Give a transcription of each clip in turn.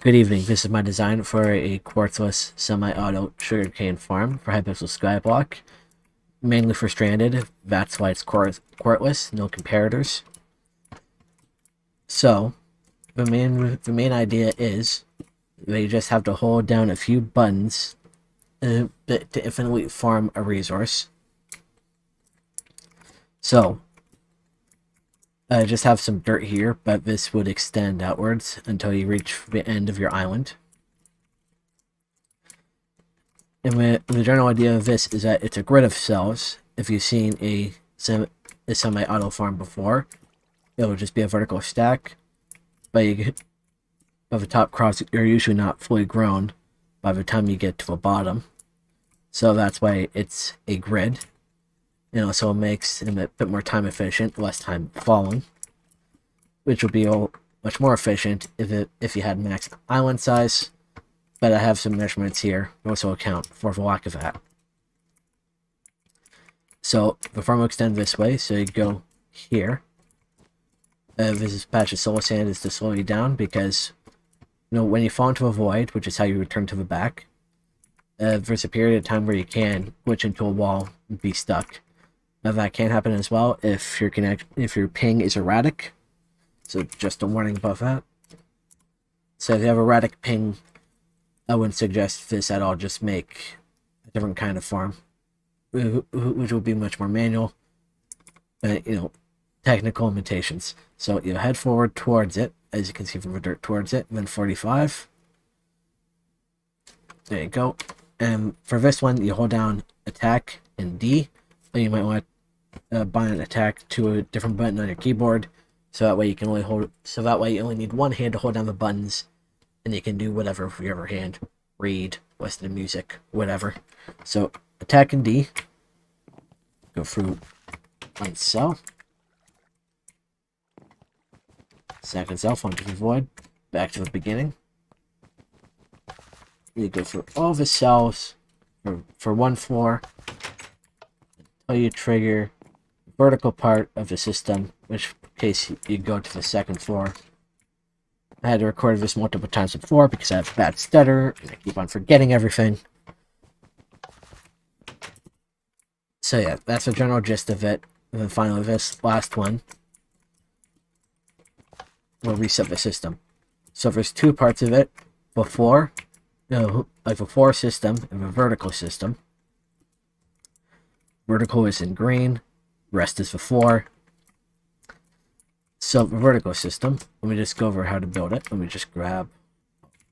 Good evening. This is my design for a quartzless semi-auto sugarcane farm for Hypixel Skyblock, mainly for stranded. That's why it's quartzless, no comparators. So, the main idea is that you just have to hold down a few buttons to infinitely farm a resource. So, I just have some dirt here, but this would extend outwards until you reach the end of your island. And the general idea of this is that it's a grid of cells. If you've seen a semi-auto farm before, it will just be a vertical stack. But the top crops are usually not fully grown by the time you get to the bottom. So that's why it's a grid. So it makes it a bit more time efficient, less time falling, which would be much more efficient if you had max island size. But I have some measurements here to also account for the lack of that. So the farm will extend this way, so you go here. This patch of solar sand is to slow you down because when you fall into a void, which is how you return to the back, there's a period of time where you can glitch into a wall and be stuck. Now that can happen as well if your ping is erratic. So just a warning about that. So if you have erratic ping, I wouldn't suggest this at all. Just make a different kind of farm, which will be much more manual. Technical limitations. So you head forward towards it, as you can see from the dirt towards it, and then 45. There you go. And for this one, you hold down attack and D. But you might want to bind attack to a different button on your keyboard, so that way you can only hold. So that way you only need one hand to hold down the buttons, and you can do whatever with your other hand. Read, listen to music, whatever. So attack and D. Go through one cell. Second cell, into the void. Back to the beginning. You go through all the cells for one floor until you trigger the vertical part of the system, which case you go to the second floor. I had to record this multiple times before because I have a bad stutter and I keep on forgetting everything. So yeah, that's the general gist of it. And then finally this last one will reset the system. So there's two parts of it. Before, like the floor system and the vertical system. Vertical is in green, rest is the floor. So the vertical system, let me just go over how to build it. Let me just grab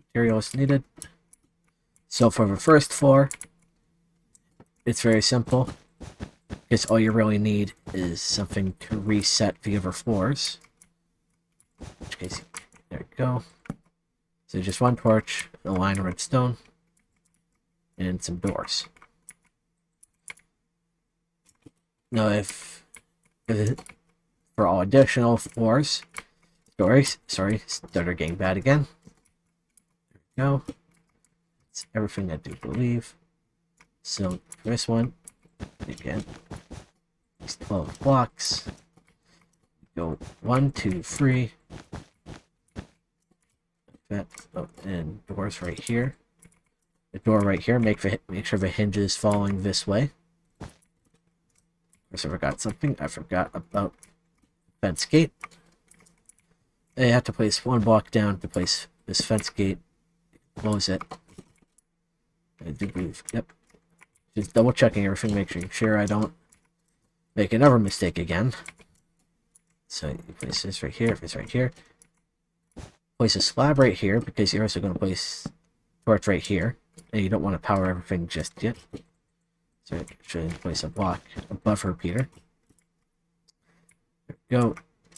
materials needed. So for the first floor, it's very simple, because all you really need is something to reset the other floors. In which case, there you go. So just one torch, a line of redstone, and some doors. Now for all additional floors, stutter getting bad again. There we go. It's everything I do believe. So this one, again, these 12 blocks. Go 1, 2, 3. And doors right here. The door right here, make sure the hinge is following this way. Of course, I forgot something. I forgot about fence gate. You have to place one block down to place this fence gate. Close it. I do believe. Yep. Just double checking everything, making sure I don't make another mistake again. So you place this right here, this right here. Place a slab right here because you're also going to place torch right here, and you don't want to power everything just yet. So you should place a block above her repeater. There we go.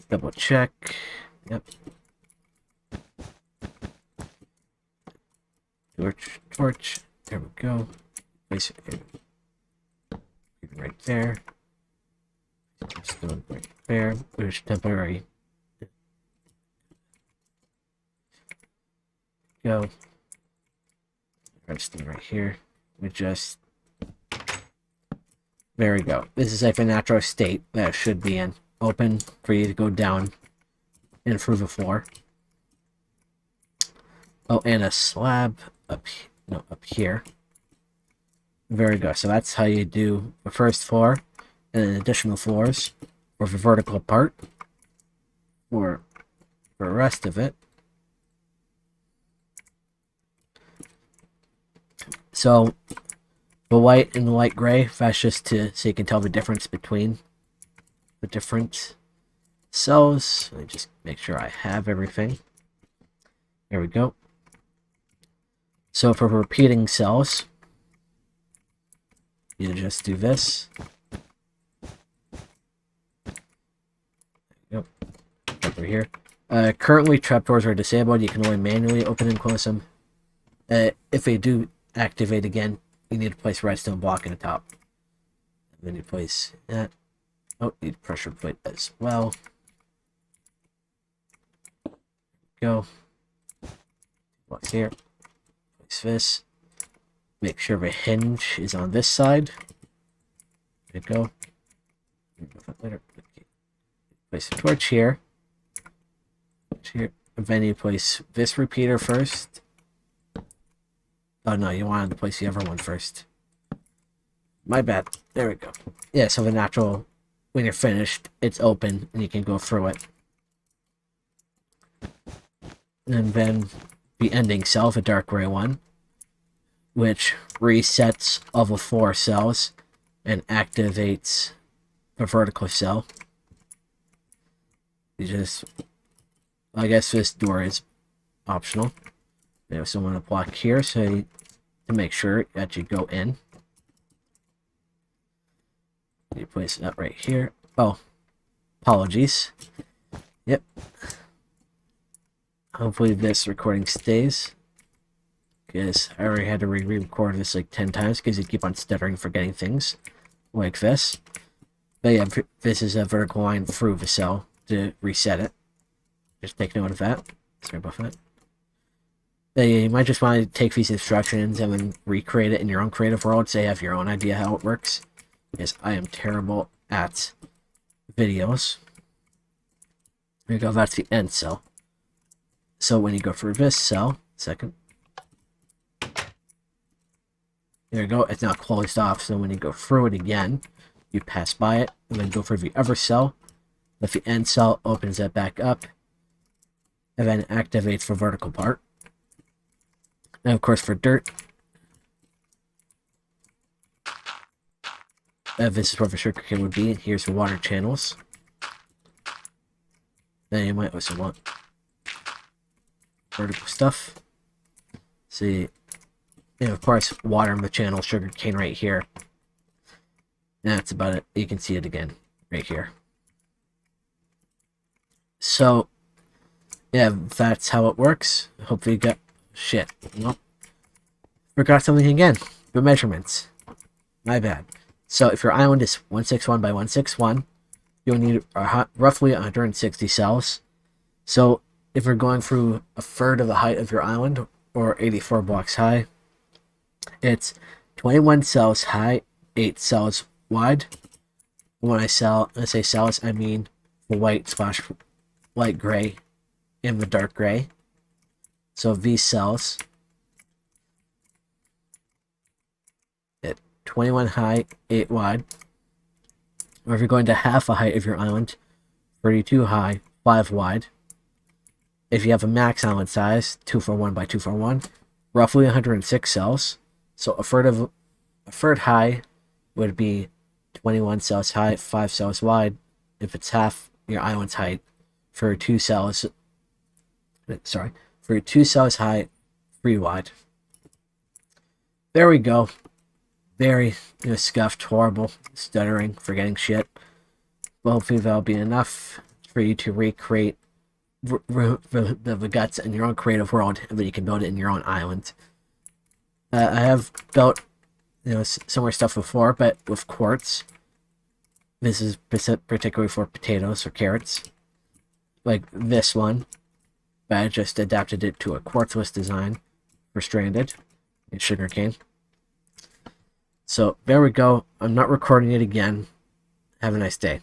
Double check. Yep. Torch. There we go. Place it right there. Right there. Which temporary. Go. Redstone right here. There we go. This is like a natural state that it should be in. Open for you to go down and through the floor. Oh, and a slab up, no, up here. Very good. So that's how you do the first floor, and then additional floors, or the vertical part, or the rest of it. So the white and the light gray, that's just so you can tell the difference between the different cells. Let me just make sure I have everything. There we go. So for repeating cells, you just do this. Yep. Over here. Currently, trapdoors are disabled. You can only manually open and close them. If they do activate again, you need to place a redstone block in the top. And then you place that. Oh, you need pressure plate as well. Go. Blocks here. Place this. Make sure the hinge is on this side. There you go. Later. Place the torch here. Here. And then you place this repeater first. Oh no, you wanted to place the other one first. My bad. There we go. Yeah, so the natural, when you're finished, it's open and you can go through it. And then the ending cell, the dark gray one, which resets all the 4 cells and activates the vertical cell. You just, I guess this door is optional. There's someone to block here, so to make sure that you go in. You place it up right here. Oh, apologies. Yep. Hopefully this recording stays, because I already had to re-record this like 10 times because you keep on stuttering, forgetting things like this. But yeah, this is a vertical line through the cell to reset it. Just take note of that. Sorry about that. But yeah, you might just want to take these instructions and then recreate it in your own creative world, so you have your own idea how it works. Because I am terrible at videos. There you go, that's the end cell. So when you go through this cell, second. There you go, it's now closed off, so when you go through it again, you pass by it, and then go through the other cell. But the end cell opens it back up, and then activates the vertical part. And of course for dirt, this is where the sugarcane would be. Here's the water channels. Then you might also want vertical stuff. See, and of course water in the channel, sugarcane right here. That's about it. You can see it again right here. So yeah, that's how it works. Hopefully you got shit. Well, forgot something again. The measurements. My bad. So if your island is 161 by 161, you'll need roughly 160 cells. So if you're going through a third of the height of your island, or 84 blocks high, it's 21 cells high, 8 cells wide. When I say cells, I mean the white / light gray and the dark gray. So these cells, 21 high, 8 wide. Or if you're going to half the height of your island, 32 high, 5 wide. If you have a max island size, 241 by 241, roughly 106 cells. So a third high would be 21 cells high, 5 cells wide. If it's half your island's height, for 2 cells high, 3 wide. There we go. Very scuffed, horrible, stuttering, forgetting shit. Well, hopefully that'll be enough for you to recreate the guts in your own creative world, and then you can build it in your own island. I have built similar stuff before, but with quartz. This is particularly for potatoes or carrots, like this one. But I just adapted it to a Quartzless design for stranded and sugarcane. So there we go. I'm not recording it again. Have a nice day.